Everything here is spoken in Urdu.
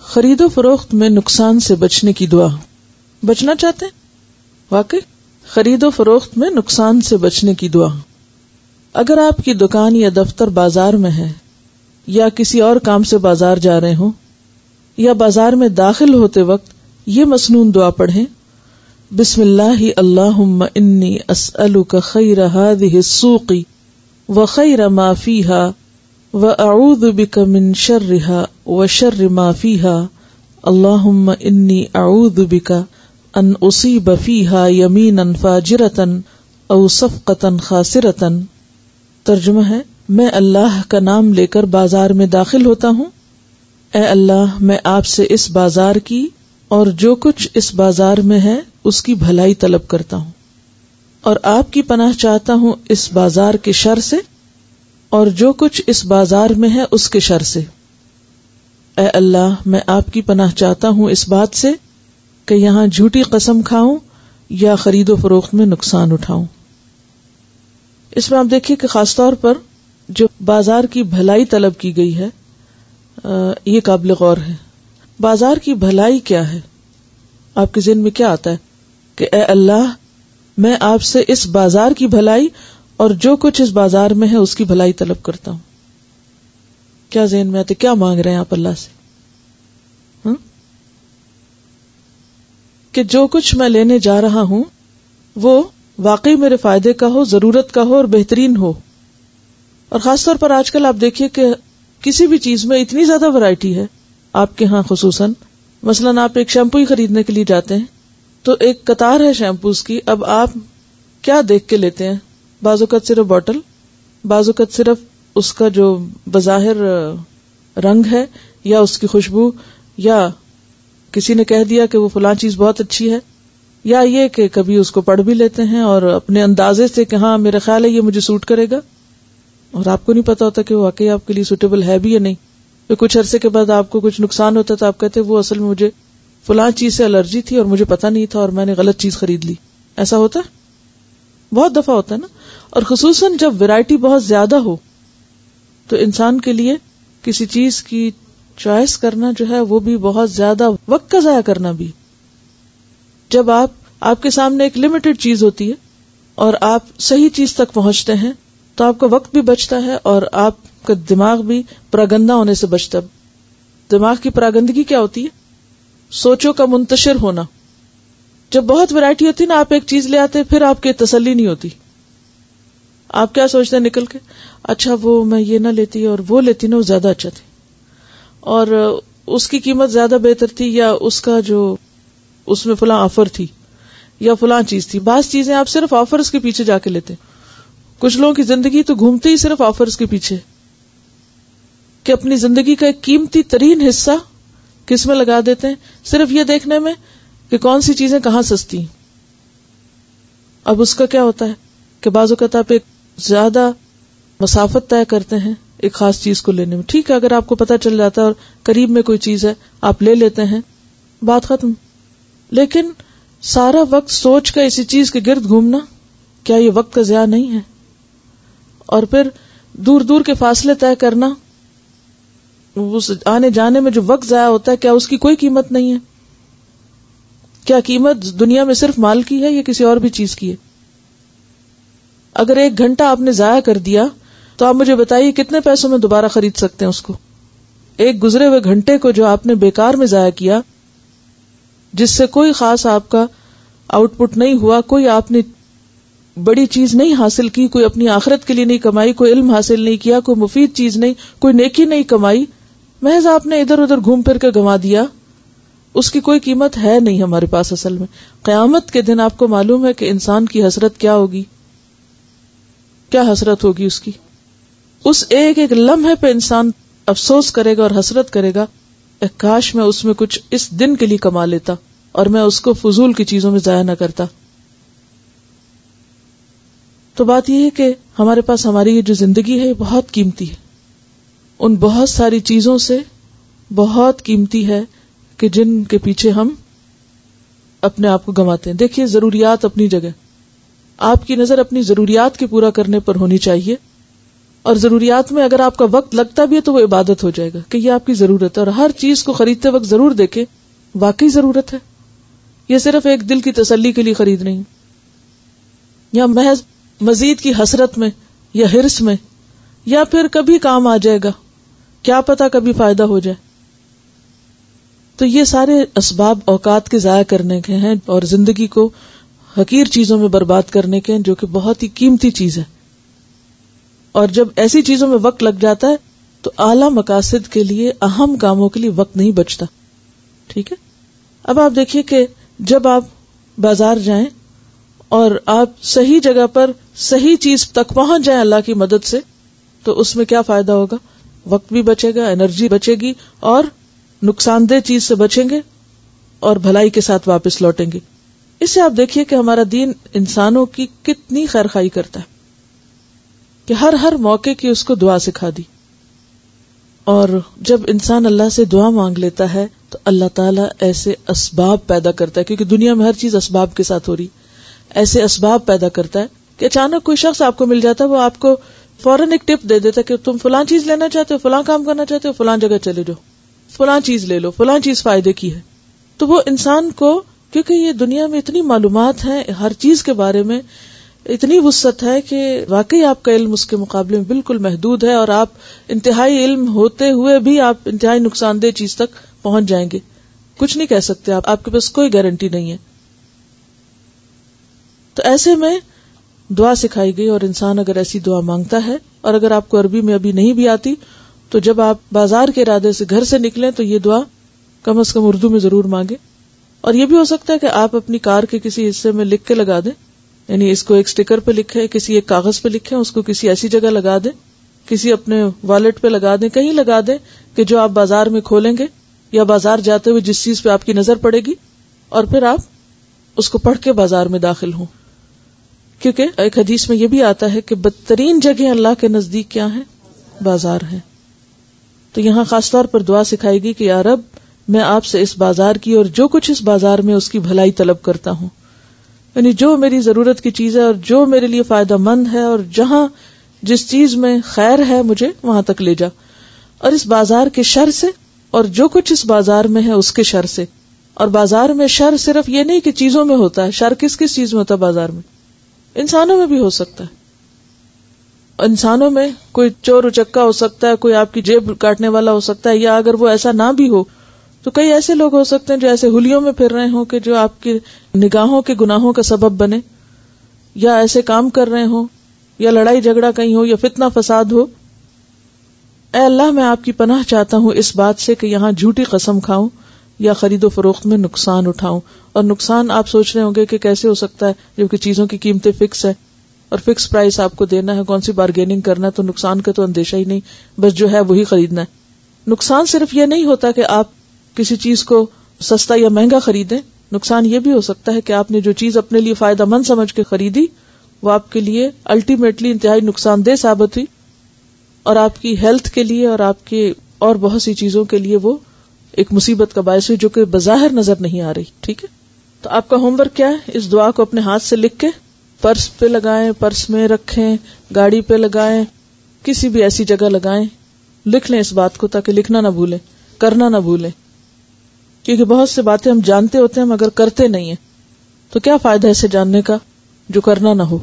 خرید و فروخت میں نقصان سے بچنے کی دعا. بچنا چاہتے ہیں؟ واقعی خرید و فروخت میں نقصان سے بچنے کی دعا. اگر آپ کی دکان یا دفتر بازار میں ہے یا کسی اور کام سے بازار جا رہے ہوں یا بازار میں داخل ہوتے وقت یہ مسنون دعا پڑھیں: بسم اللہ اللہم انی اسألک خیر هذه السوق وخیر ما فیها واعوذ بک من شرها وشر ما فیها اللہم انی اعوذ بک ان اصیب فیها یمینا فاجرتا او صفقتا خاسرتا. ترجمہ ہے: میں اللہ کا نام لے کر بازار میں داخل ہوتا ہوں. اے اللہ، میں آپ سے اس بازار کی اور جو کچھ اس بازار میں ہے اس کی بھلائی طلب کرتا ہوں، اور آپ کی پناہ چاہتا ہوں اس بازار کے شر سے اور جو کچھ اس بازار میں ہے اس کے شر سے. اے اللہ، میں آپ کی پناہ چاہتا ہوں اس بات سے کہ یہاں جھوٹی قسم کھاؤں یا خرید و فروخت میں نقصان اٹھاؤں. اس میں آپ دیکھیے کہ خاص طور پر جو بازار کی بھلائی طلب کی گئی ہے یہ قابل غور ہے. بازار کی بھلائی کیا ہے؟ آپ کے ذہن میں کیا آتا ہے کہ اے اللہ، میں آپ سے اس بازار کی بھلائی اور جو کچھ اس بازار میں ہے اس کی بھلائی طلب کرتا ہوں. کیا ذہن میں آتے؟ کیا مانگ رہے ہیں آپ اللہ سے؟ کہ جو کچھ میں لینے جا رہا ہوں وہ واقعی میرے فائدے کا ہو، ضرورت کا ہو اور بہترین ہو. اور خاص طور پر آج کل آپ دیکھیے کہ کسی بھی چیز میں اتنی زیادہ ورائٹی ہے آپ کے ہاں خصوصاً. مثلاً آپ ایک شیمپو ہی خریدنے کے لیے جاتے ہیں تو ایک قطار ہے شیمپوز کی. اب آپ کیا دیکھ کے لیتے ہیں؟ بعض اوقات صرف باٹل، بعض اوقات صرف اس کا جو بظاہر رنگ ہے یا اس کی خوشبو، یا کسی نے کہہ دیا کہ وہ فلاں چیز بہت اچھی ہے، یا یہ کہ کبھی اس کو پڑھ بھی لیتے ہیں اور اپنے اندازے سے کہ ہاں میرا خیال ہے یہ مجھے سوٹ کرے گا، اور آپ کو نہیں پتا ہوتا کہ وہ واقعی آپ کے لیے سوٹیبل ہے بھی یا نہیں. پھر کچھ عرصے کے بعد آپ کو کچھ نقصان ہوتا تو آپ کہتے وہ اصل میں مجھے فلاں چیز سے الرجی تھی اور مجھے پتا نہیں تھا اور میں نے غلط چیز خرید لی. ایسا ہوتا ہے، بہت دفعہ ہوتا ہے نا. اور خصوصاً جب ویرائٹی بہت زیادہ ہو تو انسان کے لیے کسی چیز کی چوائس کرنا جو ہے وہ بھی بہت زیادہ وقت کا ضائع کرنا بھی. جب آپ کے سامنے ایک لمیٹڈ چیز ہوتی ہے اور آپ صحیح چیز تک پہنچتے ہیں تو آپ کا وقت بھی بچتا ہے اور آپ کا دماغ بھی پراگندہ ہونے سے بچتا ہے. دماغ کی پراگندگی کیا ہوتی ہے؟ سوچوں کا منتشر ہونا. جب بہت ویرائٹی ہوتی ہے نا، آپ ایک چیز لے آتے پھر آپ کی تسلی نہیں ہوتی. آپ کیا سوچتے ہیں نکل کے؟ اچھا وہ میں یہ نہ لیتی اور وہ لیتی نا، وہ زیادہ اچھا تھی اور اس کی قیمت زیادہ بہتر تھی، یا اس کا جو اس میں فلاں آفر تھی یا فلاں چیز تھی. بعض چیزیں آپ صرف آفرز کے پیچھے جا کے لیتے. کچھ لوگوں کی زندگی تو گھومتے ہی صرف آفرز کے پیچھے کہ اپنی زندگی کا ایک قیمتی ترین حصہ کس میں لگا دیتے ہیں؟ صرف یہ دیکھنے میں کہ کون سی چیزیں کہاں سستی. اب اس کا کیا ہوتا ہے کہ بعض اوقات آپ ایک زیادہ مسافت طے کرتے ہیں ایک خاص چیز کو لینے میں. ٹھیک ہے، اگر آپ کو پتہ چل جاتا ہے اور قریب میں کوئی چیز ہے آپ لے لیتے ہیں، بات ختم. لیکن سارا وقت سوچ کا اسی چیز کے گرد گھومنا، کیا یہ وقت کا ضیاع نہیں ہے؟ اور پھر دور دور کے فاصلے طے کرنا، اس آنے جانے میں جو وقت ضائع ہوتا ہے، کیا اس کی کوئی قیمت نہیں ہے؟ کیا قیمت دنیا میں صرف مال کی ہے یا کسی اور بھی چیز کی ہے؟ اگر 1 گھنٹہ آپ نے ضائع کر دیا تو آپ مجھے بتائیے کتنے پیسوں میں دوبارہ خرید سکتے ہیں اس کو؟ ایک گزرے ہوئے گھنٹے کو جو آپ نے بیکار میں ضائع کیا، جس سے کوئی خاص آپ کا آؤٹ پٹ نہیں ہوا، کوئی آپ نے بڑی چیز نہیں حاصل کی، کوئی اپنی آخرت کے لیے نہیں کمائی، کوئی علم حاصل نہیں کیا، کوئی مفید چیز نہیں، کوئی نیکی نہیں کمائی، محض آپ نے ادھر ادھر گھوم پھر کے گنوا دیا. اس کی کوئی قیمت ہے نہیں ہمارے پاس. اصل میں قیامت کے دن آپ کو معلوم ہے کہ انسان کی حسرت کیا ہوگی، کیا حسرت ہوگی اس کی. اس ایک ایک لمحے پہ انسان افسوس کرے گا اور حسرت کرے گا، کاش میں اس میں کچھ اس دن کے لیے کما لیتا اور میں اس کو فضول کی چیزوں میں ضائع نہ کرتا. تو بات یہ ہے کہ ہمارے پاس ہماری یہ جو زندگی ہے یہ بہت قیمتی ہے، ان بہت ساری چیزوں سے بہت قیمتی ہے کہ جن کے پیچھے ہم اپنے آپ کو گنواتے ہیں. دیکھیے ضروریات اپنی جگہ، آپ کی نظر اپنی ضروریات کے پورا کرنے پر ہونی چاہیے اور ضروریات میں اگر آپ کا وقت لگتا بھی ہے تو وہ عبادت ہو جائے گا کہ یہ آپ کی ضرورت ہے. اور ہر چیز کو خریدتے وقت ضرور دیکھیں واقعی ضرورت ہے, یہ صرف ایک دل کی تسلی کے لیے خرید نہیں, یا محض مزید کی حسرت میں یا ہرس میں, یا پھر کبھی کام آ جائے گا, کیا پتا کبھی فائدہ ہو جائے. تو یہ سارے اسباب اوقات کے ضائع کرنے کے ہیں اور زندگی کو حقیر چیزوں میں برباد کرنے کے ہیں, جو کہ بہت ہی قیمتی چیز ہے. اور جب ایسی چیزوں میں وقت لگ جاتا ہے تو اعلیٰ مقاصد کے لیے, اہم کاموں کے لیے وقت نہیں بچتا. ٹھیک ہے, اب آپ دیکھیے کہ جب آپ بازار جائیں اور آپ صحیح جگہ پر صحیح چیز تک پہنچ جائیں اللہ کی مدد سے, تو اس میں کیا فائدہ ہوگا؟ وقت بھی بچے گا, انرجی بچے گی, اور نقصان دہ چیز سے بچیں گے اور بھلائی کے ساتھ واپس لوٹیں گے. اس سے آپ دیکھیے کہ ہمارا دین انسانوں کی کتنی خیرخواہی کرتا ہے کہ ہر موقع کی اس کو دعا سکھا دی. اور جب انسان اللہ سے دعا مانگ لیتا ہے تو اللہ تعالیٰ ایسے اسباب پیدا کرتا ہے, کیونکہ دنیا میں ہر چیز اسباب کے ساتھ ہو رہی, ایسے اسباب پیدا کرتا ہے کہ اچانک کوئی شخص آپ کو مل جاتا ہے, وہ آپ کو فوراً ایک ٹپ دے دیتا ہے کہ تم فلاں چیز لینا چاہتے ہو, فلاں کام کرنا چاہتے ہو, فلاں جگہ چلے جاؤ, فلاں چیز لے لو, فلاں چیز فائدے کی ہے. تو وہ انسان کو, کیونکہ یہ دنیا میں اتنی معلومات ہیں ہر چیز کے بارے میں, اتنی وسعت ہے کہ واقعی آپ کا علم اس کے مقابلے میں بالکل محدود ہے, اور آپ انتہائی علم ہوتے ہوئے بھی آپ انتہائی نقصان دہ چیز تک پہنچ جائیں گے. کچھ نہیں کہہ سکتے آپ کے پاس کوئی گارنٹی نہیں ہے. تو ایسے میں دعا سکھائی گئی, اور انسان اگر ایسی دعا مانگتا ہے, اور اگر آپ کو عربی میں ابھی نہیں بھی آتی تو جب آپ بازار کے ارادے سے گھر سے نکلیں تو یہ دعا کم از کم اردو میں ضرور مانگے. اور یہ بھی ہو سکتا ہے کہ آپ اپنی کار کے کسی حصے میں لکھ کے لگا دیں, یعنی اس کو ایک سٹیکر پہ لکھیں, کسی ایک کاغذ پہ لکھیں, اس کو کسی ایسی جگہ لگا دیں, کسی اپنے والیٹ پہ لگا دیں, کہیں لگا دیں کہ جو آپ بازار میں کھولیں گے یا بازار جاتے ہوئے جس چیز پہ آپ کی نظر پڑے گی, اور پھر آپ اس کو پڑھ کے بازار میں داخل ہوں. کیونکہ ایک حدیث میں یہ بھی آتا ہے کہ بدترین جگہ اللہ کے نزدیک کیا ہیں؟ بازار ہیں. تو یہاں خاص طور پر دعا سکھائے گی کہ یا رب, میں آپ سے اس بازار کی اور جو کچھ اس بازار میں اس کی بھلائی طلب کرتا ہوں, یعنی جو میری ضرورت کی چیز ہے اور جو میرے لیے فائدہ مند ہے, اور جہاں جس چیز میں خیر ہے مجھے وہاں تک لے جا, اور اس بازار کے شر سے اور جو کچھ اس بازار میں ہے اس کے شر سے. اور بازار میں شر صرف یہ نہیں کہ چیزوں میں ہوتا ہے, شر کس کس چیز میں ہوتا ہے بازار میں؟ انسانوں میں بھی ہو سکتا ہے. انسانوں میں کوئی چور اچکا ہو سکتا ہے, کوئی آپ کی جیب کاٹنے والا ہو سکتا ہے, یا اگر وہ ایسا نہ بھی ہو تو کئی ایسے لوگ ہو سکتے ہیں جو ایسے ہولیوں میں پھر رہے ہوں کہ جو آپ کی نگاہوں کے گناہوں کا سبب بنے, یا ایسے کام کر رہے ہوں, یا لڑائی جھگڑا کہیں ہو, یا فتنہ فساد ہو. اے اللہ, میں آپ کی پناہ چاہتا ہوں اس بات سے کہ یہاں جھوٹی قسم کھاؤں یا خرید و فروخت میں نقصان اٹھاؤں. اور نقصان آپ سوچ رہے ہوں گے کہ کیسے ہو سکتا ہے جبکہ چیزوں کی قیمتیں فکس ہے اور فکس پرائس آپ کو دینا ہے, کون سی بارگیننگ کرنا ہے, تو نقصان کا تو اندیشہ ہی نہیں, بس جو ہے وہی خریدنا ہے. نقصان صرف یہ نہیں ہوتا کہ آپ کسی چیز کو سستا یا مہنگا خریدیں, نقصان یہ بھی ہو سکتا ہے کہ آپ نے جو چیز اپنے لیے فائدہ مند سمجھ کے خریدی وہ آپ کے لیے الٹیمیٹلی انتہائی نقصان دہ ثابت ہوئی, اور آپ کی ہیلتھ کے لیے اور آپ کے اور بہت سی چیزوں کے لیے وہ ایک مصیبت کا باعث ہوئی جو کہ بظاہر نظر نہیں آ رہی. ٹھیک ہے, تو آپ کا ہوم ورک کیا ہے؟ اس دعا کو اپنے ہاتھ سے لکھ کے پرس پہ لگائیں, پرس میں رکھیں, گاڑی پہ لگائیں, کسی بھی ایسی جگہ لگائیں, لکھ لیں اس بات کو تاکہ لکھنا نہ بھولیں, کرنا نہ بھولیں. کیونکہ بہت سے باتیں ہم جانتے ہوتے ہیں مگر کرتے نہیں ہیں, تو کیا فائدہ ایسے جاننے کا جو کرنا نہ ہو.